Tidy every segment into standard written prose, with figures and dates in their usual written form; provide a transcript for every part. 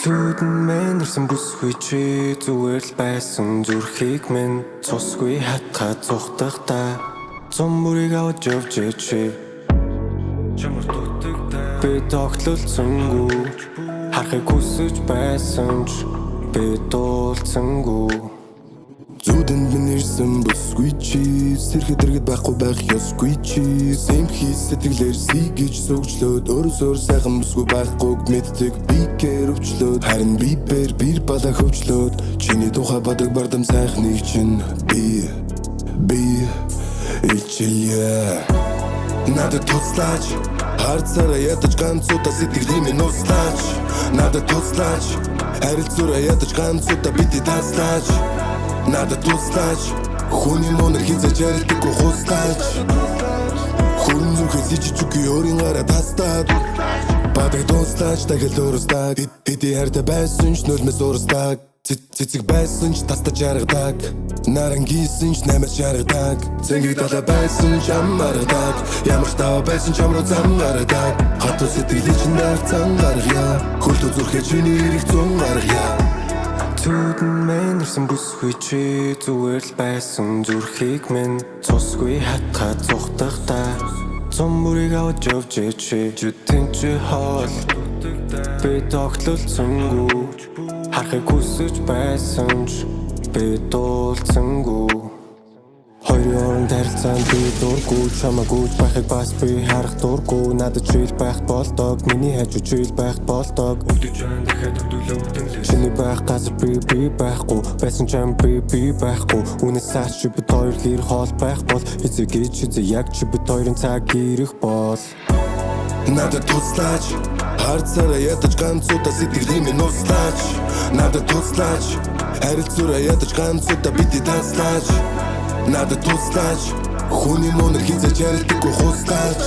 Зүудэн мэнэрсэн бүсгүй чи зүгээр л байсан зүрхийг минь цусгүй хатгаа цухтахта зумбурыг авч явж чи чамар дутагдаа би тогтлолцсонгүй харахыг хүсэж байсан ч би дуулцсангүй Зүудэнд минь ирсэн бүсгүй чи сэрхэд дэргэд байхгүй байх ёсгүй чи сэмхий сэтгэлээр сийгэж сөгжлөөд өөрөөсөө сайхан бүсгүй байхгүйг мэддэг бикээр өвчлөөд харин бибээр бир балаа хөвчлөөд чиний тухай бодог бардам сайхныг чинь би ичилээ надад туслаач харцаараа ядаж ганцуудаа сэтгэлийн минь услаач надад туслаач харилцаараа ядаж ганцуудаа бидний таслаач надад туслаач хүний мөнөр хинзэж ярилдаггүй хуслаач хүн зүрхээс ичиж үгүй өөрийн гараа тастаад бадаг туслаач дахил өөрөстаг хэдий хайртай байсан ч нулимс өөрөстаг цэцэг байсан ч тастаж яргадаг нарангийсэн ч нэмэс яргадаг цэнгэг талаа байсан ч амаргадаг ямар ч тав байсан ч амруу зам гаргадаг хатуу сэтгэлийн чинь дайх цан гаргая хөлтөө зүрхээ чиний ирэх зун гаргая Зүудэн мэнэрсэн бүсгүй чи зүгээр л байсан зүрхийг минь цусгүй хатгаа цухтахта зумбурыг авч явж чи зүтэн чи хоол би тогтлолцсонгүй харахыг хүсэж байсан ч би дуулцсангүй Хоёрын оронд харилцаанд би дургүй чамаагүй байхыг бас би харах дургүй надад чийл байх болдог миний хажуу чийл байх болдог Өдөж байна дахиад хөдөлгөөн чиний байх газар би байхгүй байсан ч ам би байхгүй үнэс цааш чи бид хоёр хэр хоол байх бол эцэг яг чи бид хоёрын цаг ирэх бол надад туслаач харцаараа ядаж ганцуудаа сэтгэлийн минь услаач надад туслаач харилцаараа ядаж ганцуудаа бидний таслаач надад туслаач хүний мөнөр хинзэж ярилдаггүй хуслаач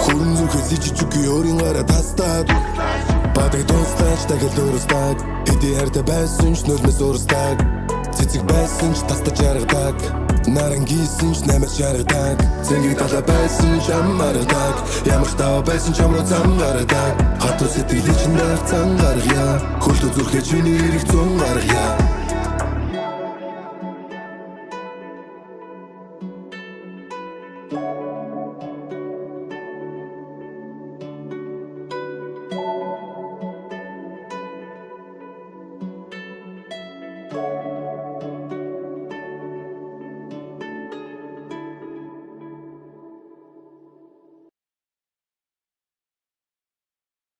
хүн зүрхээс ичиж үгүй өөрийн гараа тастаад бадаг туслаач дахил өөрөстаг хэдий хайртай байсан ч нулимс өөрөстаг цэцэг байсан ч тастаж яргадаг нарангийсэн ч нэмэс яргадаг цэнгэг талаа байсан ч амаргадаг ямар ч тав байсан ч амруу зам гаргадаг хатуу сэтгэлийн чинь дайх цан гаргая хөлтөө зүрхээ чиний ирэх зун гаргая